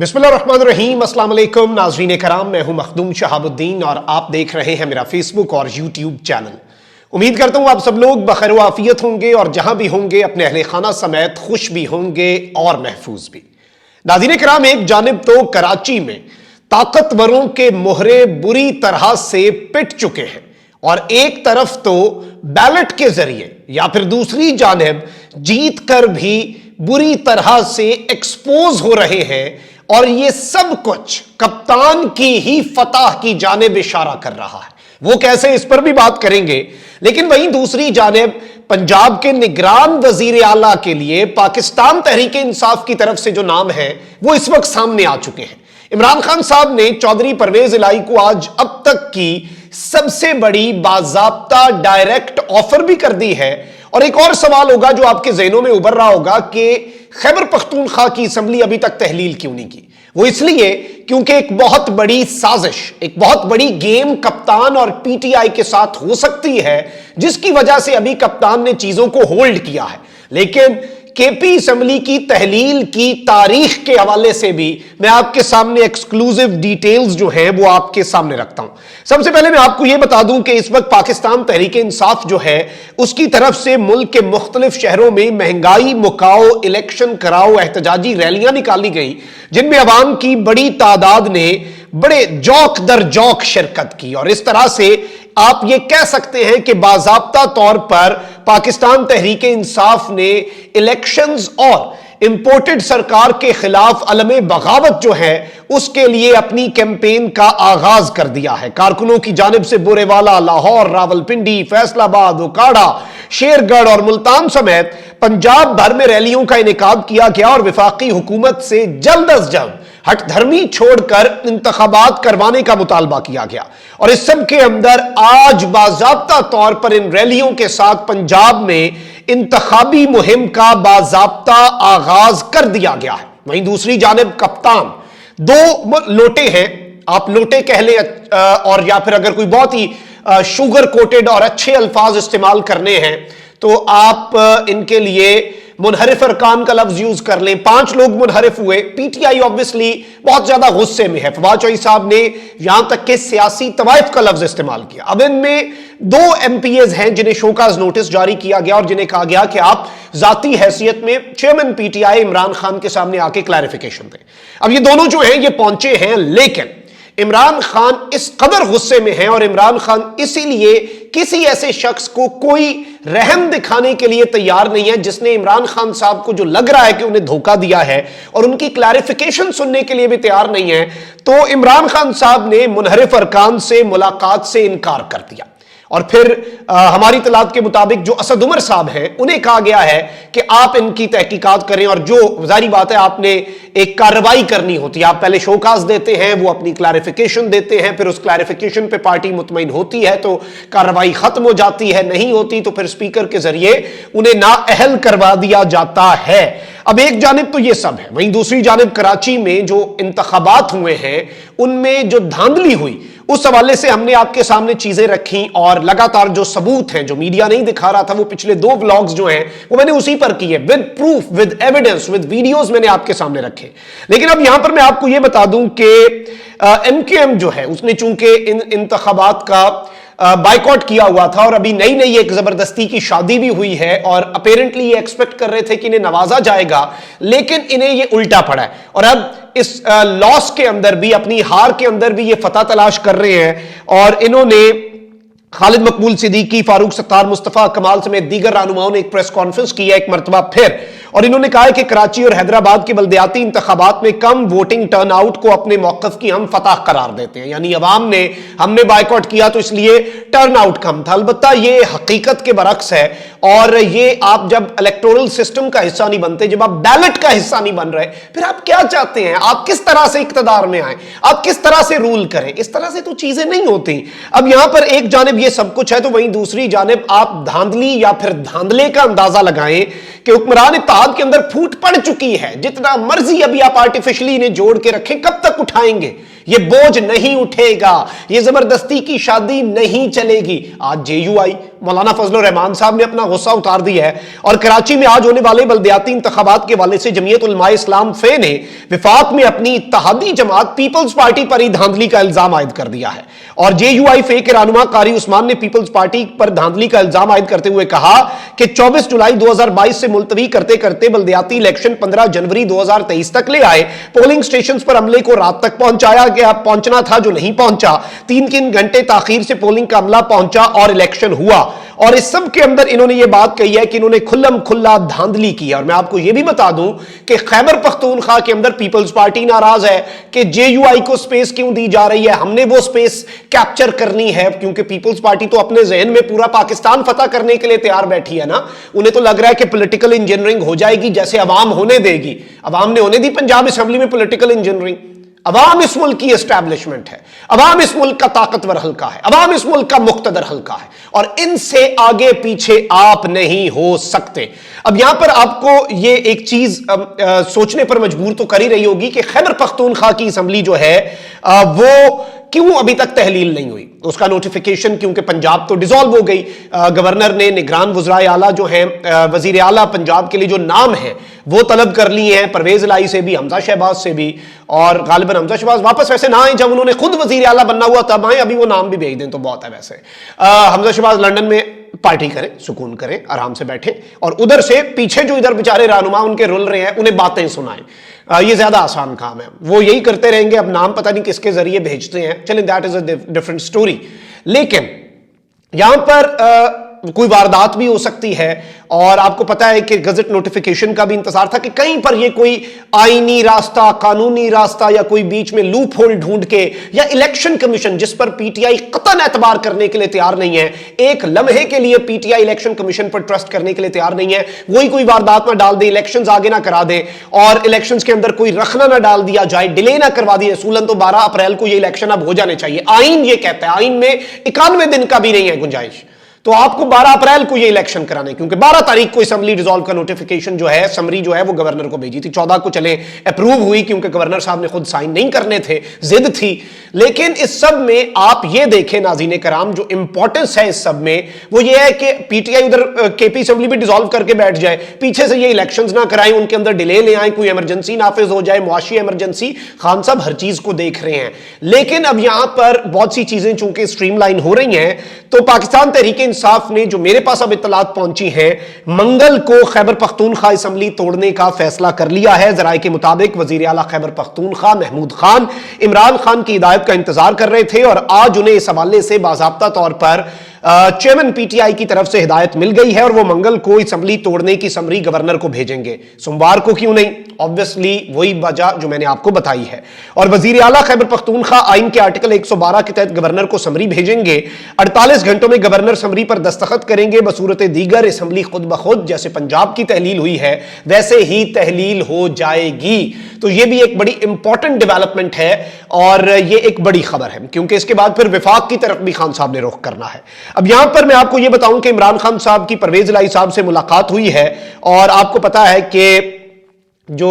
बिस्मिल्लाहिर्रहमानिर्रहीम, अस्सलाम वालेकुम नाज़रीन कराम, मैं हूं मखदूम शहाबुद्दीन और आप देख रहे हैं मेरा फेसबुक और यूट्यूब चैनल। उम्मीद करता हूं आप सब लोग बखैर आफियत होंगे और जहां भी होंगे अपने अहले खाना समेत खुश भी होंगे और महफूज भी। नाज़रीन कराम, एक जानिब तो कराची में ताकतवरों के मोहरे बुरी तरह से पिट चुके हैं और एक तरफ तो बैलेट के जरिए या फिर दूसरी जानिब जीत कर भी बुरी तरह से एक्सपोज हो रहे हैं और ये सब कुछ कप्तान की ही फतह की जानिब इशारा कर रहा है। वो कैसे, इस पर भी बात करेंगे। लेकिन वहीं दूसरी जानिब पंजाब के निगरान वजीर आला के लिए पाकिस्तान तहरीक इंसाफ की तरफ से जो नाम है वो इस वक्त सामने आ चुके हैं। इमरान खान साहब ने चौधरी परवेज इलाही को आज अब तक की सबसे बड़ी बाज़ाब्ता डायरेक्ट ऑफर भी कर दी है। और एक और सवाल होगा जो आपके ज़हनों में उभर रहा होगा कि खैबर पख्तूनख्वा की असेंबली अभी तक तहलील क्यों नहीं की। वो इसलिए क्योंकि एक बहुत बड़ी साजिश, एक बहुत बड़ी गेम कप्तान और पीटीआई के साथ हो सकती है, जिसकी वजह से अभी कप्तान ने चीजों को होल्ड किया है। लेकिन केपी असेंबली की तहलील की तारीख के हवाले से भी मैं आपके सामने एक्सक्लूसिव डिटेल्स जो हैं वो आपके सामने रखता हूं। सबसे पहले मैं आपको यह बता दूं कि इस वक्त पाकिस्तान तहरीक इंसाफ जो है उसकी तरफ से मुल्क के मुख्तलिफ शहरों में महंगाई मुकाओ, इलेक्शन कराओ, एहतजाजी रैलियां निकाली गई, जिनमें अवाम की बड़ी तादाद ने बड़े जौक दर जौक शिरकत की। और इस तरह से आप ये कह सकते हैं कि बाज़ाब्ता तौर पर पाकिस्तान तहरीक इंसाफ ने इलेक्शंस और इंपोर्टेड सरकार के खिलाफ अलमे बगावत जो है उसके लिए अपनी कैंपेन का आगाज कर दिया है। कारकुनों की जानिब से बोरेवाला, लाहौर, रावलपिंडी, फैसलाबाद, ओकाड़ा, शेरगढ़ और मुल्तान समेत पंजाब भर में रैलियों का इनेकाद किया गया और विफाकी हुकूमत से जल्द अज जल्द हठधर्मी छोड़कर इंतखाबात करवाने का मुतालबा किया गया। और इस सब के अंदर आज बाज़ाब्ता तौर पर इन रैलियों के साथ पंजाब में इंतखाबी मुहिम का बाज़ाब्ता आगाज कर दिया गया है। वहीं दूसरी जानिब कप्तान दो लोटे हैं, आप लोटे कह लें और या फिर अगर कोई बहुत ही शुगर कोटेड और अच्छे अल्फाज इस्तेमाल करने हैं तो आप इनके लिए मुनहरिफ अरकान का लफ्ज यूज कर लें। 5 लोग मुनहरिफ हुए। पीटीआई ऑब्वियसली बहुत ज्यादा गुस्से में है। फवाद चौधरी साहब ने यहां तक के सियासी तवाइफ का लफ्ज इस्तेमाल किया। अब इनमें 2 एमपीएज हैं जिन्हें शोकाज नोटिस जारी किया गया और जिन्हें कहा गया कि आप जाती हैसियत में चेयरमैन पीटीआई इमरान खान के सामने आके क्लैरिफिकेशन दें। अब ये दोनों जो हैं ये पहुंचे हैं, लेकिन इमरान खान इस कदर गुस्से में है और इमरान खान इसीलिए किसी ऐसे शख्स को कोई रहम दिखाने के लिए तैयार नहीं है जिसने इमरान खान साहब को जो लग रहा है कि उन्हें धोखा दिया है और उनकी क्लैरिफिकेशन सुनने के लिए भी तैयार नहीं है। तो इमरान खान साहब ने मुनहरिफ अरकान से मुलाकात से इनकार कर दिया और फिर हमारी तलात के मुताबिक जो असद उमर साहब हैं उन्हें कहा गया है कि आप इनकी तहकीकात करें और जो जारी बात है आपने एक कार्रवाई करनी होती है। आप पहले शोकाज देते हैं, वो अपनी क्लैरिफिकेशन देते हैं, फिर उस क्लैरिफिकेशन पे पार्टी मुतमईन होती है तो कार्रवाई खत्म हो जाती है, नहीं होती तो फिर स्पीकर के जरिए उन्हें नाअहल करवा दिया जाता है। अब एक जानिब तो ये सब है, वहीं दूसरी जानिब कराची में जो इंतखाबात हुए हैं उनमें जो धांधली हुई उस हवाले से हमने आपके सामने चीजें रखी और लगातार जो सबूत हैं जो मीडिया नहीं दिखा रहा था वो पिछले 2 व्लॉग्स जो हैं वो मैंने उसी पर किए, with proof, with evidence, with videos मैंने आपके सामने रखे। लेकिन अब यहां पर मैं आपको यह बता दूं कि एमक्यूएम जो है उसने चूंकि इन इंतखाबात का बाइकआउट किया हुआ था और अभी नई नई एक जबरदस्ती की शादी भी हुई है और अपेरेंटली ये एक्सपेक्ट कर रहे थे कि इन्हें नवाजा जाएगा, लेकिन इन्हें ये उल्टा पड़ा है और अब इस लॉस के अंदर भी, अपनी हार के अंदर भी ये फतह तलाश कर रहे हैं। और इन्होंने खालिद मकबूल सिद्दीकी, फारूक सत्तार, मुस्तफा कमाल समेत दीगर रहनुमाओं ने एक प्रेस कॉन्फ्रेंस की है एक मरतबा फिर, और इन्होंने कहा है कि कराची और हैदराबाद के बल्दियाती इंतखाबात में कम वोटिंग टर्नआउट को अपने मौकफ की हम फतह करार देते हैं। यानी अवाम ने, हमने बाइकआउट किया तो इसलिए टर्नआउट कम था। अलबत्ता ये हकीकत के बरक्स है और ये आप जब इलेक्टोरल सिस्टम का हिस्सा नहीं बनते, जब आप बैलेट का हिस्सा नहीं बन रहे, फिर आप क्या चाहते हैं? आप किस तरह से इक्तदार में आए, आप किस तरह से रूल करें? इस तरह से तो चीजें नहीं होती। अब यहां पर एक जानिब ये सब कुछ है तो वहीं दूसरी जानिब आप धांधली या फिर धांधले का अंदाजा लगाएं कि हुक्मरान इत्तेहाद के अंदर फूट पड़ चुकी है। जितना मर्जी अभी आप आर्टिफिशियली इन्हें जोड़ के रखें, कब तक उठाएंगे? ये बोझ नहीं उठेगा, ये जबरदस्ती की शादी नहीं चलेगी। आज JUI मौलाना फजलुर रहमान साहब ने अपना गुस्सा उतार दिया है और कराची में आज होने वाले बल्दियाती इंतखाबात के हवाले से जमीयत उलमाए इस्लाम फे ने विफाक में अपनी इत्तेहादी जमात पीपल्स पार्टी पर ही धांधली का इल्जाम आयद कर दिया है। और JUI फे के रहनुमा कारी उस्मान ने पीपल्स पार्टी पर धांधली का इल्जाम आयद करते हुए कहा कि 24 जुलाई 2022 से मुलतवी करते करते बल्दियाती इलेक्शन 15 जनवरी 2023 तक ले आए। पोलिंग स्टेशन पर अमले को रात तक पहुंचाया गया, पहुंचना था जो नहीं पहुंचा। 3 घंटे ताखीर से पोलिंग का अमला पहुंचा और इलेक्शन हुआ। और इस सब के अंदर इन्होंने ये बात कही है कि इन्होंने खुल्लम खुल्ला धांधली की है। और मैं आपको ये भी बता दूं कि खैबर पख्तूनख्वा के अंदर पीपल्स पार्टी नाराज है कि JUI को स्पेस क्यों दी जा रही है, हमने वो स्पेस कैप्चर करनी है, क्योंकि पीपल्स पार्टी तो अपने जहन में पूरा पाकिस्तान फतह करने के लिए तैयार बैठी है ना। उन्हें तो लग रहा है कि पॉलिटिकल इंजीनियरिंग हो जाएगी जैसे अवाम होने देगी। अवाम ने होने दी पंजाब असेंबली में पॉलिटिकल इंजीनियरिंग। अवाम इस मुल्क की एस्टैब्लिशमेंट है, अवाम इस मुल्क का ताकतवर हल्का है, अवाम इस मुल्क का मुक्तदर हल्का है और इनसे आगे पीछे आप नहीं हो सकते। अब यहां पर आपको ये एक चीज सोचने पर मजबूर तो कर ही रही होगी कि खैबर पख्तूनख्वा की असेंबली जो है वो क्यों अभी तक तहलील नहीं हुई। उसका नोटिफिकेशन, क्योंकि पंजाब तो डिसॉल्व हो गई, गवर्नर ने निगरान वज़राए आला जो हैं, वजीर आला पंजाब के लिए जो नाम है वो तलब कर लिए हैं, परवेज इलाही से भी, हमजा शहबाज से भी, और गालिबन हमजा शहबाज वापस वैसे ना आए, जब उन्होंने खुद वजीर आला बनना हुआ तब आए, अभी वो नाम भी भेज दें तो बहुत है। वैसे हमजा शहबाज लंदन में पार्टी करें, सुकून करें, आराम से बैठे और उधर से पीछे जो इधर बेचारे रहनुमा उनके रुल रहे हैं उन्हें बातें सुनाएं। ये ज्यादा आसान काम है, वो यही करते रहेंगे। अब नाम पता नहीं किसके जरिए भेजते हैं, चलें that is a different story. लेकिन यहां पर कोई वारदात भी हो सकती है और आपको पता है कि गजट नोटिफिकेशन का भी इंतजार था कि कहीं पर ये कोई आईनी रास्ता, कानूनी रास्ता या कोई बीच में लूप होल ढूंढ के, या इलेक्शन कमीशन जिस पर PTI कतन एतबार करने के लिए तैयार नहीं है, एक लम्हे के लिए PTI इलेक्शन कमीशन पर ट्रस्ट करने के लिए तैयार नहीं है, वही कोई वारदात ना डाल दे, इलेक्शंस आगे ना करा दे और इलेक्शंस के अंदर कोई रखना ना डाल दिया जाए, डिले ना करवा दिए। रसूलन तो 12 अप्रैल को ये इलेक्शन अब हो जाने चाहिए, आईन ये कहता है, आईन में 91 दिन का भी नहीं है गुंजाइश, तो आपको 12 अप्रैल को ये इलेक्शन कराने, क्योंकि 12 तारीख को असेंबली डिसॉल्व का नोटिफिकेशन जो है, समरी जो है वो गवर्नर को भेजी थी, 14 को चले अप्रूव हुई क्योंकि गवर्नर साहब ने खुद साइन नहीं करने थे, जिद थी। लेकिन इस सब में आप ये देखें नाज़रीन कराम, जो इंपॉर्टेंस है इस सब में वो ये है कि PTI उधर KP असेंबली भी डिसॉल्व करके बैठ जाए, पीछे से ये इलेक्शंस ना कराएं, उनके अंदर डिले ले आए, कोई इमरजेंसी नाफिज हो जाए, मुआशी इमरजेंसी। खान साहब हर चीज को देख रहे हैं, लेकिन अब यहां पर बहुत सी चीजें चूंकि स्ट्रीमलाइन हो रही हैं, तो पाकिस्तान तहरीक इंसाफ ने, जो मेरे पास अब इत्तलात पहुंची हैं, मंगल को खैबर पख्तूनख्वा असेंबली तोड़ने का फैसला कर लिया है। जराये के मुताबिक वजीर आला खैबर पख्तूनख्वा महमूद खान इमरान खान की हिदायत का इंतजार कर रहे थे और आज उन्हें इस हवाले से बाज़ाब्ता तौर पर चेयरमैन PTI की तरफ से हिदायत मिल गई है और वो मंगल को असेंबली तोड़ने की समरी गवर्नर को भेजेंगे। सोमवार को क्यों नहीं? ऑब्वियसली वही वजह जो मैंने आपको बताई है। और वजीर आला खैबर पख्तूनख्वा आइन के आर्टिकल 112 के तहत गवर्नर को समरी भेजेंगे। 48 घंटों में गवर्नर समरी पर दस्तखत करेंगे। बसूरत दीगर असेंबली खुद ब खुद जैसे पंजाब की तहलील हुई है वैसे ही तहलील हो जाएगी। तो ये भी एक बड़ी इंपॉर्टेंट डेवलपमेंट है और ये एक बड़ी खबर है, क्योंकि इसके बाद फिर विफाक की तरफ भी खान साहब ने रुख करना है। अब यहां पर मैं आपको यह बताऊं कि इमरान खान साहब की परवेज इलाही साहब से मुलाकात हुई है और आपको पता है कि जो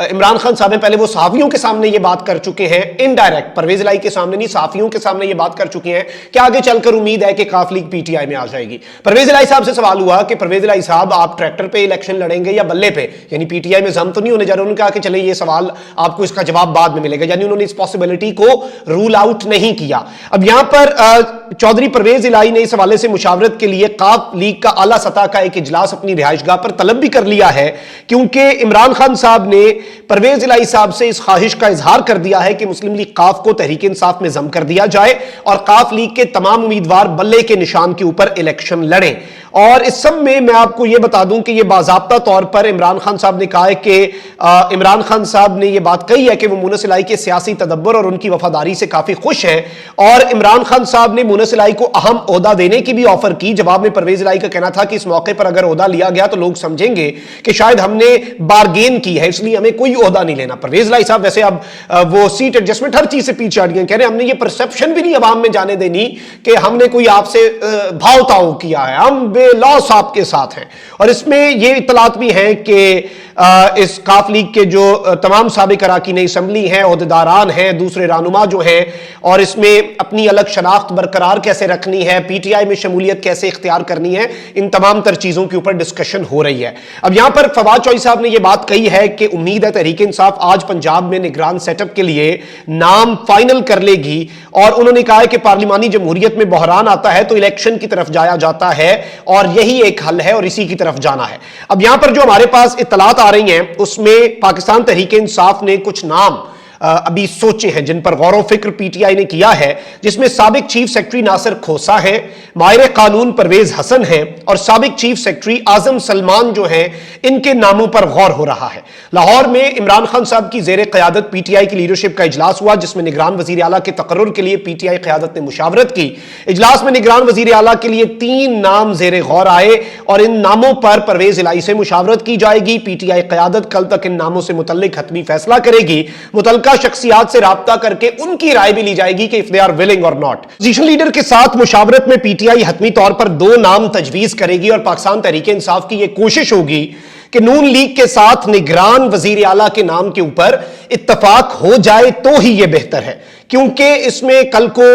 इमरान खान साहब पहले वो सहाफियों के सामने ये बात कर चुके हैं, इनडायरेक्ट, परवेज इलाही के सामने नहीं, सहाफियों के सामने ये बात कर चुके हैं कि आगे चलकर उम्मीद है कि काफ लीग PTI में आ जाएगी। परवेज इलाही साहब से सवाल हुआ कि परवेज इलाही साहब आप ट्रैक्टर पे इलेक्शन लड़ेंगे या बल्ले पे, यानी PTI में जम तो नहीं होने जा रहे। उन्होंने कहा कि चले ये सवाल आपको इसका जवाब बाद में मिलेगा, यानी उन्होंने इस पॉसिबिलिटी को रूल आउट नहीं किया। अब यहां पर चौधरी परवेज इलाही ने इस हवाले से मुशावरत के लिए काफ लीग का आला सतह का एक इजलास अपनी रिहाइशगाह पर तलब भी कर लिया है, क्योंकि इमरान खान साहब ने परवेज इलाही साहब से इस ख्वाहिश का इजहार कर दिया है कि मुस्लिम लीग काफ को तहरीक इंसाफ में जम कर दिया जाए और काफ लीग के तमाम उम्मीदवार बल्ले के निशान के ऊपर इलेक्शन लड़ें। और इस सब में मैं आपको यह बता दूं कि यह बाज़ाब्ता तौर पर इमरान खान साहब ने कहा है कि इमरान खान साहब ने यह बात कही है कि वो मुनस इलाही के सियासी तदब्बर और उनकी वफादारी से काफी खुश हैं और इमरान खान साहब ने मुनस इलाही को अहम ओहदा देने की भी ऑफर की। जवाब में परवेज इलाही का कहना था कि इस मौके पर अगर ओहदा लिया गया तो लोग समझेंगे कि शायद हमने बारगेन की है, इसलिए हमें कोई ओहदा नहीं लेना। परवेज इलाही साहब वैसे अब वो सीट एडजस्टमेंट हर चीज से पीछे हट गए, कह रहे हमने ये परसेप्शन भी नहीं अवाम में जाने देनी कि हमने कोई आपसे भाव ताव किया है, हम बे लॉस आपके साथ हैं। और इसमें ये इत्तलात भी हैं कि इस काफ लीग के जो तमाम साबिक अरकान असम्बली हैं, ओहदेदारान हैं, दूसरे रहनुमा जो हैं, और इसमें अपनी अलग शनाख्त बरकरार कैसे रखनी है, पीटीआई में शमूलियत कैसे इख्तियार करनी है, इन तमाम तर चीज़ों के ऊपर डिस्कशन हो रही है। अब यहां पर फवाद चौधरी साहब ने यह बात कही है कि उम्मीद है तहरीक इंसाफ आज पंजाब में निगरान सेटअप के लिए नाम फाइनल कर लेगी, और उन्होंने कहा है कि पार्लिमानी जमहूरियत में बहरान आता है तो इलेक्शन की तरफ जाया जाता है, और यही एक हल है और इसी की तरफ जाना है। अब यहां पर जो हमारे पास इत्तलात आ रही हैं उसमें पाकिस्तान तहरीक इंसाफ ने कुछ नाम अभी सोचे हैं जिन पर गौर फिक्र पीटीआई ने किया है, जिसमें साबिक चीफ सेक्रेटरी नासिर खोसा है, माहिर कानून परवेज हसन है, और साबिक चीफ सेक्रेटरी आजम सलमान जो हैं, इनके नामों पर गौर हो रहा है। लाहौर में इमरान खान साहब की जेर क़यादत पीटीआई की लीडरशिप का इजलास हुआ, जिसमें निगरान वज़ीर आला के तकर्रुर के लिए पीटीआई क़यादत ने मुशावरत की। इजलास में निगरान वज़ीर आला के लिए 3 नाम जेर गौर आए, और इन नामों पर परवेज इलाही से मुशावरत की जाएगी। पीटीआई क़यादत कल तक इन नामों से मुतल्लिक हतमी फैसला करेगी। मुतल्लिका शख्सियात से राब्ता करके उनकी राय भी ली जाएगी कि इफ दे आर विलिंग और नॉट। अपोजिशन लीडर के साथ मुशावरत में पीटीआई हतमी तौर पर 2 नाम तजवीज करेगी, और पाकिस्तान तहरीक इंसाफ की यह कोशिश होगी कि नून लीग के साथ निगरान वजीर आला के नाम के ऊपर इत्तफाक हो जाए तो ही यह बेहतर है, क्योंकि इसमें कल को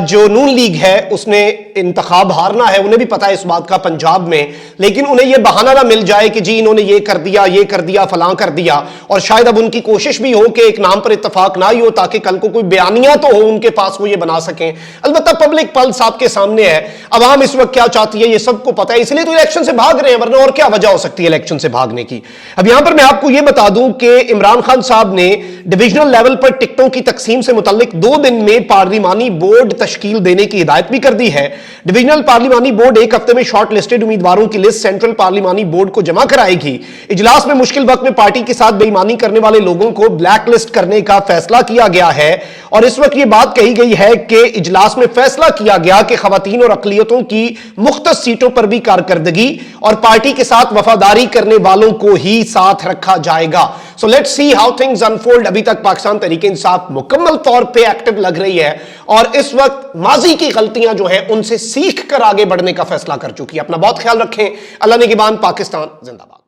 जो नून लीग है उसने इंतखाब हारना है, उन्हें भी पता है इस बात का पंजाब में, लेकिन उन्हें यह बहाना ना मिल जाए कि जी इन्होंने ये कर दिया फलां कर दिया, और शायद अब उनकी कोशिश भी हो कि एक नाम पर इत्तफाक ना ही हो, ताकि कल को कोई बयानिया तो हो उनके पास, वो ये बना सकें। अलबत्ता पब्लिक पल्स आपके सामने है, अवाम इस वक्त क्या चाहती है ये सबको पता है, इसलिए तो इलेक्शन से भाग रहे हैं, वरना और क्या वजह हो सकती है इलेक्शन से भागने की। अब यहां पर मैं आपको यह बता दूं कि इमरान खान साहब ने डिविजनल लेवल पर टिकटों की तकसीम से मुतल्लिक 2 दिन में पार्लिमानी बोर्ड तश्कील देने की हिदायत भी कर दी है। डिविजनल पार्लिमानी बोर्ड 1 हफ्ते में शॉर्ट लिस्टेड उम्मीदवारों की लिस्ट सेंट्रल पार्लिमानी बोर्ड को जमा कराएगी। इजलास में मुश्किल वक्त में पार्टी के साथ बेईमानी करने वाले लोगों को ब्लैक लिस्ट करने का फैसला किया गया है, और इस वक्त यह बात कही गई है कि इजलास में फैसला किया गया कि खवातीन और अकलियतों की मुख्तस सीटों पर भी कारकर्दगी और पार्टी के साथ वफादारी करने वालों को ही साथ रखा जाएगा। So let's see how things unfold. अभी तक पाकिस्तान तहरीक इंसाफ मुकम्मल तौर पे एक्टिव लग रही है, और इस वक्त माजी की गलतियां जो हैं उनसे सीख कर आगे बढ़ने का फैसला कर चुकी है। अपना बहुत ख्याल रखें। अल्लाह निगहबान। पाकिस्तान जिंदाबाद।